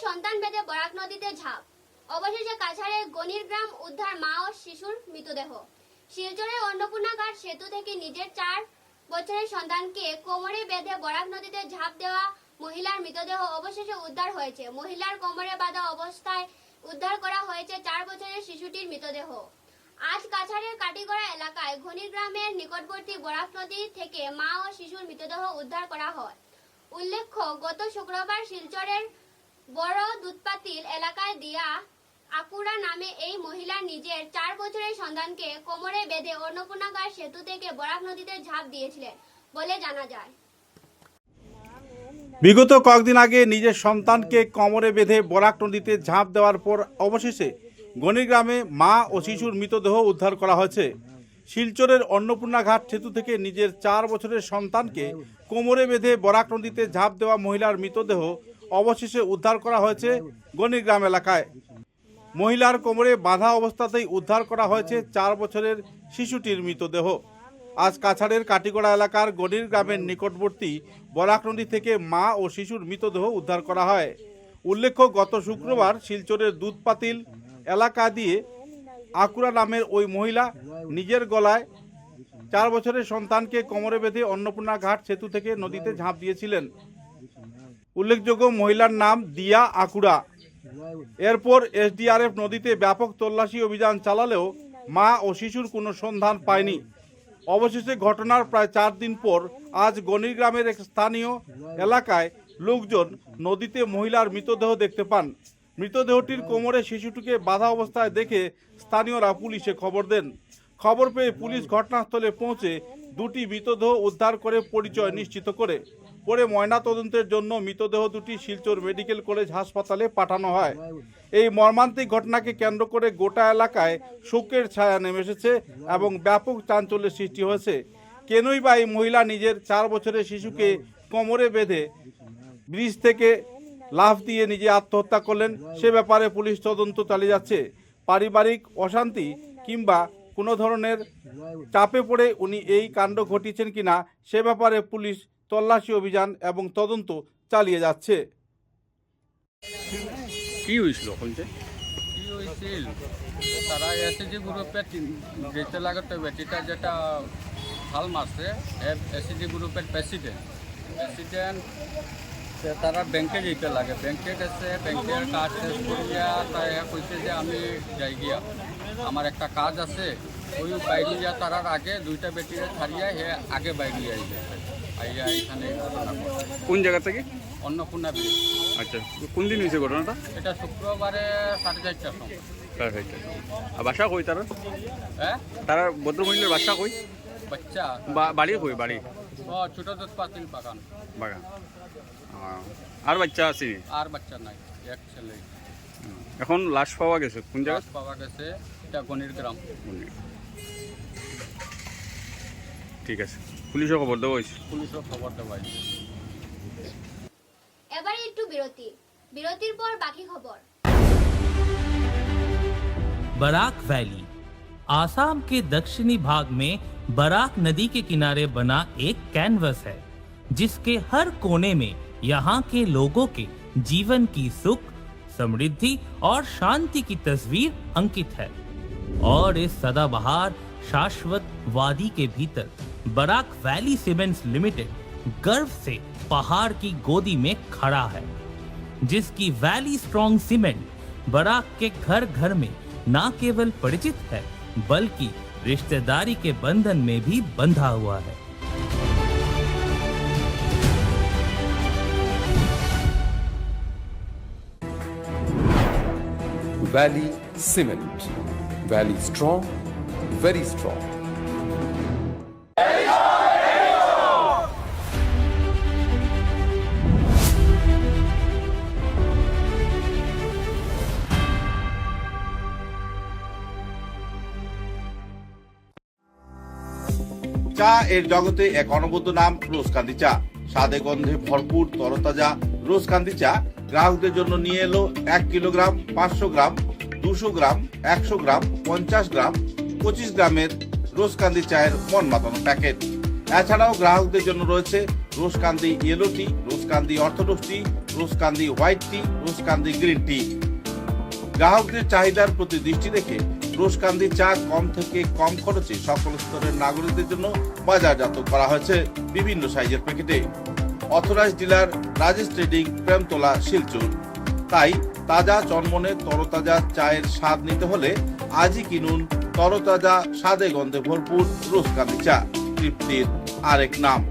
সন্তান বেঁধে বরাক নদীতে ঝাঁপ। অবশেষে কাছাড়ের গণির গ্রাম উদ্ধার মা ও শিশুর মৃতদেহ। শিলচরের অন্নপূর্ণা ঘাট সেতু থেকে নিজের 4 বছরের সন্তানকে কোমরে বেঁধে বরাক নদীতে ঝাঁপ দেওয়া মহিলার মৃতদেহ অবশেষে উদ্ধার হয়েছে। মহিলার কোমরে বাঁধা অবস্থায় উদ্ধার করা হয়েছে 4 বছরের শিশুটির মৃতদেহ। আজ কাছাড়ের কাটিগড়া এলাকায় ঘনির গ্রামের নিকটবর্তী বরাক নদী থেকে মা ও শিশুর মৃতদেহ উদ্ধার করা হয়। উল্লেখ্য, গত শুক্রবার শিলচরের বড় দুধপাতিল এলাকায় দিয়া আকুড়া নামে এই মহিলা নিজের 4 বছরের সন্তানকে কোমরে বেঁধে অন্নপূর্ণা ঘাট সেতু থেকে বরাক নদীতে ঝাঁপ দিয়েছিলেন বলে জানা যায়। বিগত কয়েকদিন আগে নিজের সন্তানকে কোমরে বেঁধে বরাক নদীতে ঝাঁপ দেওয়ার পর অবশেষে গণির গ্রামে মা ও শিশুর মৃতদেহ উদ্ধার করা হয়েছে। শিলচরের অন্নপূর্ণা ঘাট সেতু থেকে নিজের 4 বছরের সন্তানকে কোমরে বেঁধে বরাক নদীতে ঝাঁপ দেওয়া মহিলার মৃতদেহ অবশেষে উদ্ধার করা হয়েছে গণির গ্রাম এলাকায়। মহিলার কোমরে বাঁধা অবস্থাতেই উদ্ধার করা হয়েছে 4 বছরের শিশুটির মৃতদেহ। আজ কাছাড়ের কাটিগড়া এলাকার গণির গ্রামের নিকটবর্তী বরাক নদী থেকে মা ও শিশুর মৃতদেহ উদ্ধার করা হয়। উল্লেখ্য, গত শুক্রবার শিলচরের দুধপাতিল এলাকা দিয়ে আকুড়া নামের ওই মহিলা নিজের গলায় 4 বছরের সন্তানকে কোমরে বেঁধে অন্নপূর্ণা ঘাট সেতু থেকে নদীতে ঝাঁপ দিয়েছিলেন। উল্লেখযোগ্য, মহিলার নাম দিয়া আকুড়া। এরপর এসডিআরএফ নদীতে ব্যাপক তল্লাশি অভিযান চালালেও মা ও শিশুর কোনো সন্ধান পায়নি। অবশেষে ঘটনার প্রায় 4 দিন পর আজ গণির গ্রামের এক স্থানীয় এলাকায় লোকজন নদীতে মহিলার মৃতদেহ দেখতে পান। মৃতদেহটির কোমরে শিশুটিকে বাঁধা অবস্থায় দেখে স্থানীয়রা পুলিশে খবর দেন। খবর পেয়ে পুলিশ ঘটনাস্থলে পৌঁছে 2টি মৃতদেহ উদ্ধার করে পরিচয় নিশ্চিত করে পরে ময়নাতদন্তের জন্য মৃতদেহ দুটি শিলচর মেডিকেল কলেজ হাসপাতালে পাঠানো হয়। এই মর্মান্তিক ঘটনাকে কেন্দ্র করে গোটা এলাকায় শোকের ছায়া নেমে এসেছে এবং ব্যাপক চাঞ্চল্যের সৃষ্টি হয়েছে। কেনই বা এই মহিলা নিজের 4 বছরের শিশুকে কোমরে বেঁধে ব্রিজ থেকে লাফ দিয়ে নিজে আত্মহত্যা করলেন, সে ব্যাপারে পুলিশ তদন্ত চালিয়ে যাচ্ছে। পারিবারিক অশান্তি কিংবা কোনো ধরনের চাপে পড়ে উনি এই কাণ্ড ঘটিয়েছেন কিনা সে ব্যাপারে পুলিশ তল্লাশি অভিযান এবং তদন্ত চালিয়ে যাচ্ছে। কি হয়েছিল ওখানে? কি হয়েছিল, তারা এসএসজি গ্রুপের যেতে লাগাতে বেটিটা যেটা হাল মারছে, এসএসজি গ্রুপের প্রেসিডেন্ট তারা ব্যাংকে যেতে লাগে। ব্যাংকে গেছে, ব্যাংকের কাজ শেষ করিয়া তাই কইছে যে আমি যাই গিয়া, আমার একটা কাজ আছে। ওই বাইরে যা তারার আগে 2টা বেটিরে ছাড়িয়া হে আগে বাইরে আইছে। আইয়া এখানে কোন জায়গা থেকে? অন্নপূর্ণা ব্রিজ। আচ্ছা, কোন দিন হয়েছে ঘটনাটা? এটা শুক্রবারে 4:30টার সময়। আর বাসা কই তারা? হ্যাঁ, তারা ভদ্রমহিলার বাসা কই? বাচ্চা বাড়ি কই? বাড়ি ও ছোট দুধপাতিল বাগান। বাগান। আর বাচ্চা আছে? আর বাচ্চা নাই, এক ছেলে। এখন লাশ পাওয়া গেছে কোন জায়গায়? লাশ পাওয়া গেছে এটা গণির গ্রাম। ঠিক আছে, পুলিশও খবর দেওয়া হয়েছে। পুলিশও খবর দেওয়া হয়েছে। এবারে একটু বিরতির পর বাকি খবর। बराक वैली आसाम के दक्षिणी भाग में बराक नदी के किनारे बना एक कैनवस है, जिसके हर कोने में यहाँ के लोगों के जीवन की सुख, समृद्धि और शांति की तस्वीर अंकित है। और इस सदाबहार शाश्वत वादी के भीतर बराक वैली सीमेंट्स लिमिटेड गर्व से पहाड़ की गोदी में खड़ा है, जिसकी वैली स्ट्रॉन्ग सीमेंट बराक के घर घर में न केवल परिचित है बल्कि रिश्तेदारी के बंधन में भी बंधा हुआ है। Valley Cement. Valley strong, very strong. চা এর জগতে এক অনবদ্য নাম রোজকান্দি চা। স্বাদে গন্ধে ভরপুর তরতাজা রোজকান্দি চা গ্রাহকদের জন্য নিয়ে এলো 1 কিলোগ্রাম, 500 গ্রাম, 200 গ্রাম, 100 গ্রাম, 50 গ্রাম, 25 গ্রামের রোজকান্দি চায়ের মন মাতানো প্যাকেট। এছাড়াও গ্রাহকদের জন্য রয়েছে রোজকান্দি ইয়েলো টি, রোজকান্দি অর্থোডক্স টি, রোজকান্দি হোয়াইট টি, রোজকান্দি গ্রিন টি। গ্রাহকদের চাহিদার প্রতি দৃষ্টি রেখে রোজকান্দি চা কম থেকে কম খরচে সকল স্তরের নাগরিকদের জন্য বাজারজাত করা হয়েছে বিভিন্ন সাইজের প্যাকেটে। Authorised dealer Rajesh trading, Premtala, Silchar. তাই তাজা চনমনে তরতাজা চায়ের স্বাদ নিতে হলে আজই কিনুন তরতাজা স্বাদে গন্ধে ভরপুর রোজকান্দি চা, তৃপ্তির আরেক নাম।